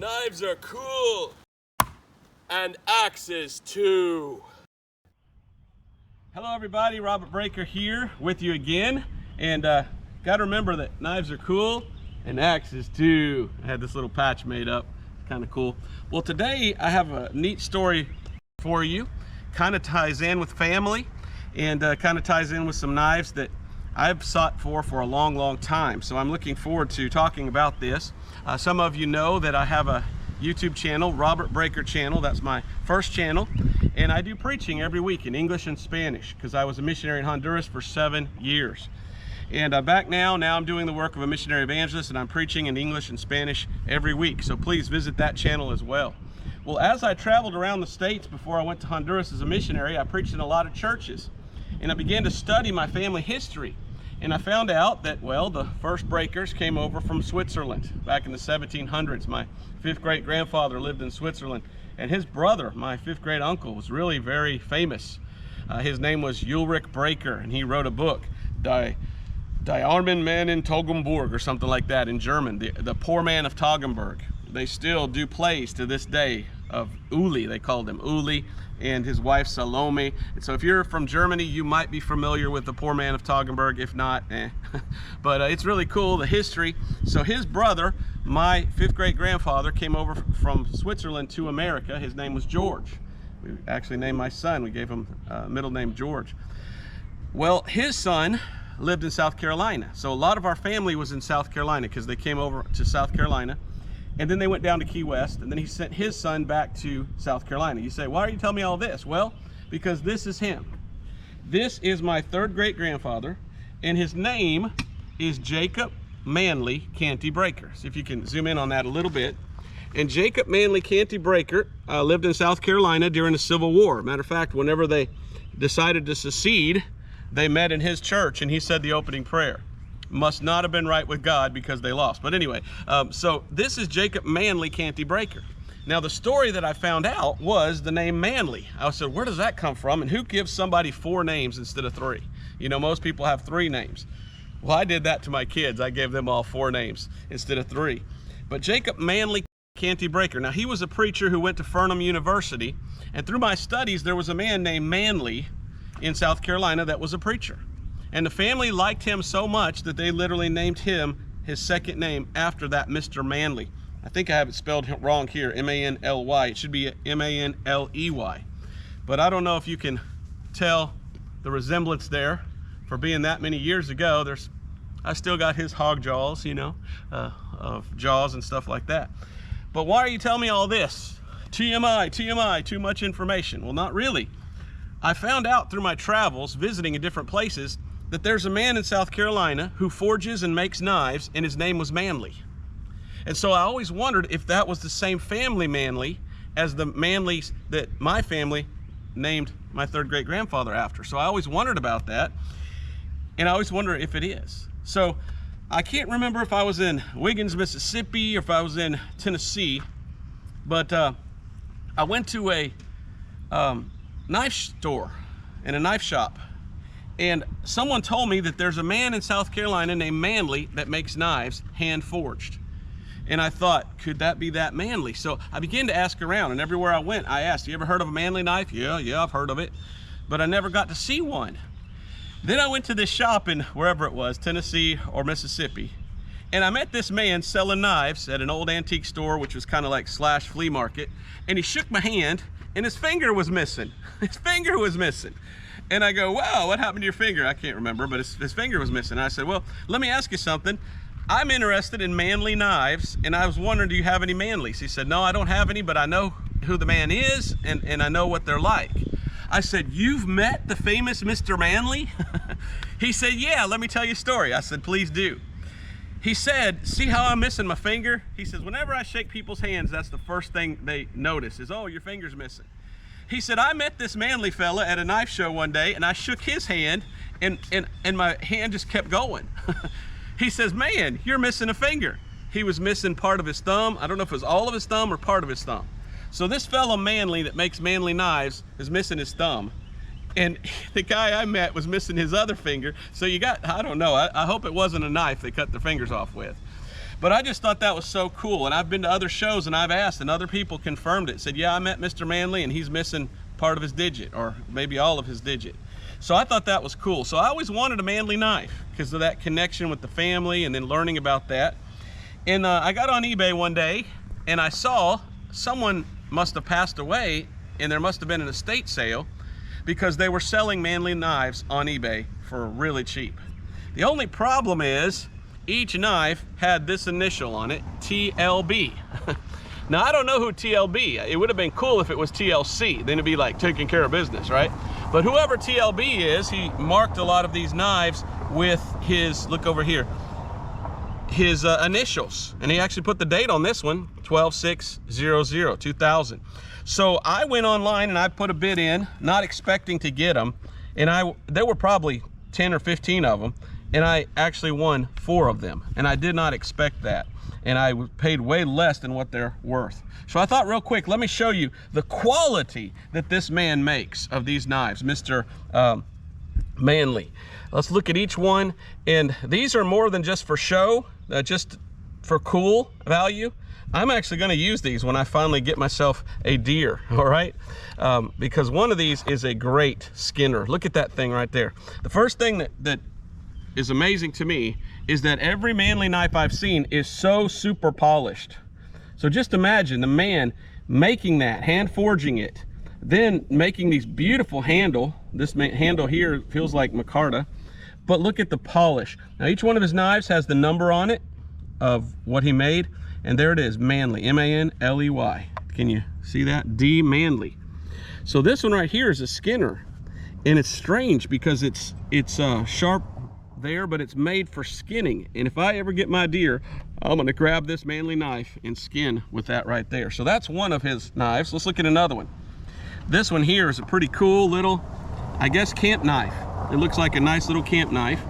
Knives are cool. And axes too. Hello everybody, Robert Breaker here with you again. And gotta remember that knives are cool and axes too. I had this little patch made up, kind of cool. Well, today I have a neat story for you. Kind of ties in with family and kind of ties in with some knives that I've sought for a long time. So I'm looking forward to talking about this. Some of you know that I have a YouTube channel, Robert Breaker channel. That's my first channel, and I do preaching every week in English and Spanish because I was a missionary in Honduras for 7 years. And back now I'm doing the work of a missionary evangelist, and I'm preaching in English and Spanish every week. So please visit that channel as well. Well, as I traveled around the States before I went to Honduras as a missionary, I preached in a lot of churches, and I began to study my family history. And I found out that, well, the first breakers came over from Switzerland back in the 1700s. My fifth great grandfather lived in Switzerland, and his brother, my fifth great uncle, was really very famous. His name was Ulrich Breaker, and he wrote a book, Die Armen Man in Toggenburg, or something like that in German, the Poor Man of Toggenburg. They still do plays to this day of Uli. They called him Uli, and his wife Salome. And so if you're from Germany, you might be familiar with the Poor Man of Toggenburg. If not, but it's really cool, the history. So his brother, my fifth great grandfather, came over from Switzerland to America. His name was George. We actually named my son, we gave him a middle name George. Well, his son lived in South Carolina. So a lot of our family was in South Carolina because they came over to South Carolina. And then they went down to Key West, and then he sent his son back to South Carolina. You say, why are you telling me all this? Well, because this is him. This is my third great grandfather, and his name is Jacob Manley Canty Breaker. See if you can zoom in on that a little bit. And Jacob Manley Canty Breaker lived in South Carolina during the Civil War. Matter of fact, whenever they decided to secede, they met in his church, and he said the opening prayer. Must not have been right with God because they lost. But anyway, so this is Jacob Manley Canty Breaker. Now the story that I found out was the name Manley. I said, where does that come from? And who gives somebody 4 names instead of 3? You know, most people have 3 names. Well, I did that to my kids. I gave them all 4 names instead of 3. But Jacob Manley Canty Breaker. Now he was a preacher who went to Furnham University. And through my studies, there was a man named Manley in South Carolina that was a preacher. And the family liked him so much that they literally named him his second name after that Mr. Manley. I think I have it spelled wrong here, M-A-N-L-Y. It should be M-A-N-L-E-Y. But I don't know if you can tell the resemblance there. For being that many years ago, I still got his hog jaws, you know, of jaws and stuff like that. But why are you telling me all this? TMI, too much information. Well, not really. I found out through my travels, visiting in different places, that there's a man in South Carolina who forges and makes knives, and his name was Manley. And so I always wondered if that was the same family Manley as the Manleys that my family named my third great grandfather after. So I always wondered about that, and I always wonder if it is. So I can't remember if I was in Wiggins, Mississippi, or if I was in Tennessee, but I went to a knife store and a knife shop, and someone told me that there's a man in South Carolina named Manley that makes knives hand forged. And I thought, could that be that Manley? So I began to ask around, and everywhere I went I asked, you ever heard of a Manley knife? Yeah, I've heard of it, but I never got to see one. Then I went to this shop in wherever it was, Tennessee or Mississippi, and I met this man selling knives at an old antique store, which was kind of like / flea market, and he shook my hand, and his finger was missing. His finger was missing. And I go, wow, what happened to your finger? I can't remember, but his finger was missing. And I said, well, let me ask you something. I'm interested in Manley knives, and I was wondering, do you have any Manleys? He said, no, I don't have any, but I know who the man is, and I know what they're like. I said, you've met the famous Mr. Manley? He said, yeah, let me tell you a story. I said, please do. He said, see how I'm missing my finger? He says, whenever I shake people's hands, that's the first thing they notice is, oh, your finger's missing. He said, I met this Manley fella at a knife show one day, and I shook his hand, and my hand just kept going. He says, man, you're missing a finger. He was missing part of his thumb. I don't know if it was all of his thumb or part of his thumb. So this fellow Manley that makes Manley knives is missing his thumb. And the guy I met was missing his other finger. So you got, I don't know, I hope it wasn't a knife they cut their fingers off with. But I just thought that was so cool. And I've been to other shows and I've asked, and other people confirmed it. Said, yeah, I met Mr. Manley and he's missing part of his digit, or maybe all of his digit. So I thought that was cool. So I always wanted a Manley knife because of that connection with the family and then learning about that. And I got on eBay one day and I saw someone must have passed away, and there must have been an estate sale because they were selling Manley knives on eBay for really cheap. The only problem is each knife had this initial on it, TLB. Now, I don't know who TLB, it would have been cool if it was TLC, then it'd be like taking care of business, right? But whoever TLB is, he marked a lot of these knives with his, look over here, his initials. And he actually put the date on this one, 12/6/00, 2000. So I went online and I put a bid in, not expecting to get them. And there were probably 10 or 15 of them. And I actually won 4 of them. And I did not expect that. And I paid way less than what they're worth. So I thought real quick, let me show you the quality that this man makes of these knives, Mr. Manley. Let's look at each one. And these are more than just for show, just for cool value. I'm actually going to use these when I finally get myself a deer, all right? Because one of these is a great skinner. Look at that thing right there. The first thing that is amazing to me is that every Manley knife I've seen is so super polished. So just imagine the man making that, hand forging it, then making these beautiful handle. This handle here feels like micarta, but look at the polish. Now each one of his knives has the number on it of what he made, and there it is, Manley, M-A-N-L-E-Y. Can you see that? D Manley. So this one right here is a skinner, and it's strange because it's sharp there, but it's made for skinning. And if I ever get my deer, I'm gonna grab this Manley knife and skin with that right there. So that's one of his knives. Let's look at another one. This one here is a pretty cool little, I guess, camp knife. It looks like a nice little camp knife.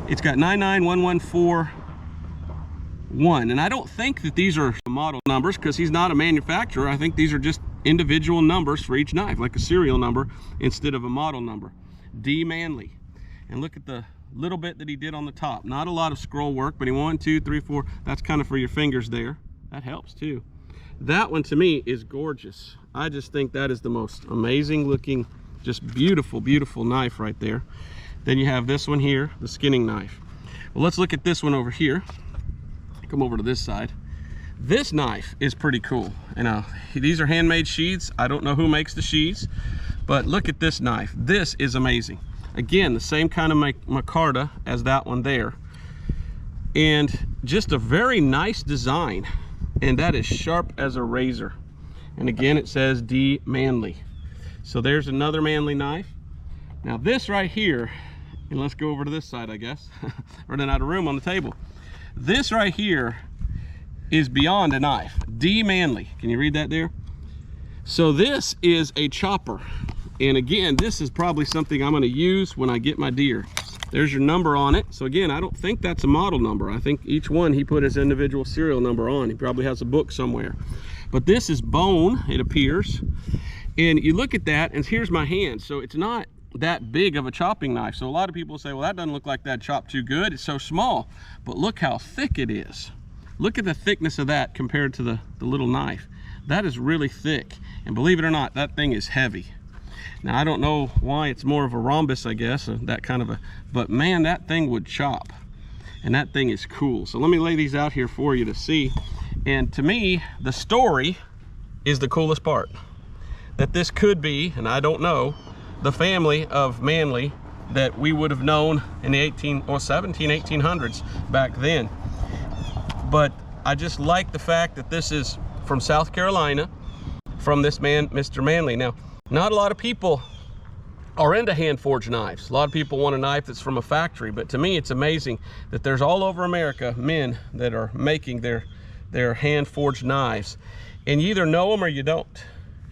It's got 99114. And I don't think that these are model numbers because he's not a manufacturer. I think these are just individual numbers for each knife, like a serial number instead of a model number. D Manley. And look at the little bit that he did on the top. Not a lot of scroll work, but he 1, 2, 3, 4. That's kind of for your fingers there. That helps too. That one to me is gorgeous. I just think that is the most amazing looking, just beautiful, beautiful knife right there. Then you have this one here, the skinning knife. Well, let's look at this one over here. Come over to this side. This knife is pretty cool. And these are handmade sheaths. I don't know who makes the sheaths, but look at this knife. This is amazing. Again, the same kind of micarta as that one there. And just a very nice design. And that is sharp as a razor. And again, it says D Manley. So there's another Manley knife. Now this right here, and let's go over to this side, I guess. Running out of room on the table. This right here is beyond a knife. D Manley. Can you read that there? So this is a chopper. And again, this is probably something I'm going to use when I get my deer. There's your number on it. So again, I don't think that's a model number. I think each one he put his individual serial number on. He probably has a book somewhere. But this is bone, it appears. And you look at that, and here's my hand. So it's not that big of a chopping knife. So a lot of people say, well, that doesn't look like that chopped too good. It's so small. But look how thick it is. Look at the thickness of that compared to the little knife. That is really thick. And believe it or not, that thing is heavy. Now, I don't know why it's more of a rhombus, I guess, that kind of a, but man, that thing would chop. And that thing is cool. So let me lay these out here for you to see. And to me, the story is the coolest part. That this could be, and I don't know, the family of Manley that we would have known in the 1800s back then. But I just like the fact that this is from South Carolina, from this man, Mr. Manley. Now, not a lot of people are into hand-forged knives. A lot of people want a knife that's from a factory, but to me, it's amazing that there's all over America men that are making their hand-forged knives. And you either know them or you don't.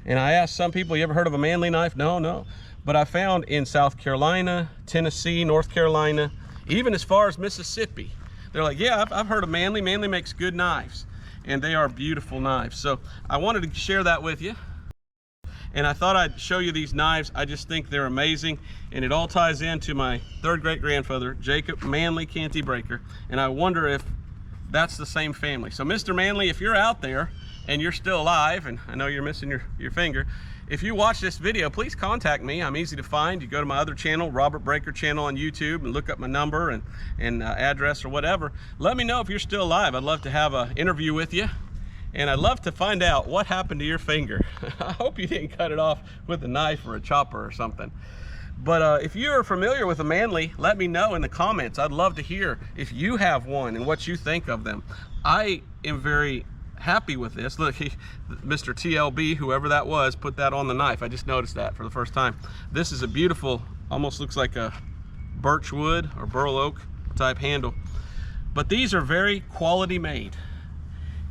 And I asked some people, you ever heard of a Manley knife? No. But I found in South Carolina, Tennessee, North Carolina, even as far as Mississippi, they're like, yeah, I've heard of Manley. Manley makes good knives. And they are beautiful knives. So I wanted to share that with you. And I thought I'd show you these knives. I just think they're amazing. And it all ties into my third great grandfather, Jacob Manley Canty Breaker. And I wonder if that's the same family. So Mr. Manley, if you're out there and you're still alive, and I know you're missing your finger, if you watch this video, please contact me. I'm easy to find. You go to my other channel, Robert Breaker channel on YouTube, and look up my number and address or whatever. Let me know if you're still alive. I'd love to have an interview with you, and I'd love to find out what happened to your finger. I hope you didn't cut it off with a knife or a chopper or something. But if you're familiar with a Manley, let me know in the comments. I'd love to hear if you have one and what you think of them. I am very happy with this. Look, Mr. TLB, whoever that was, put that on the knife. I just noticed that for the first time. This is a beautiful, almost looks like a birch wood or burl oak type handle. But these are very quality made.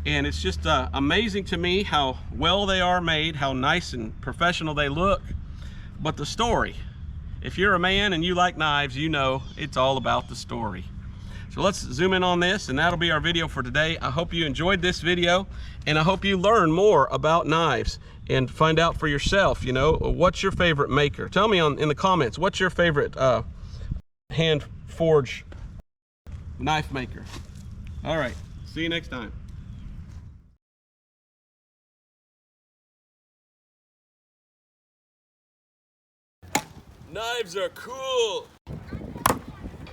And it's just amazing to me how well they are made, how nice and professional they look. But the story, if you're a man and you like knives, you know it's all about the story. So let's zoom in on this, and that'll be our video for today. I hope you enjoyed this video, and I hope you learn more about knives and find out for yourself, you know, what's your favorite maker? Tell me in the comments, what's your favorite hand forged knife maker? All right, see you next time. Knives are cool,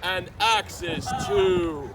and axes too.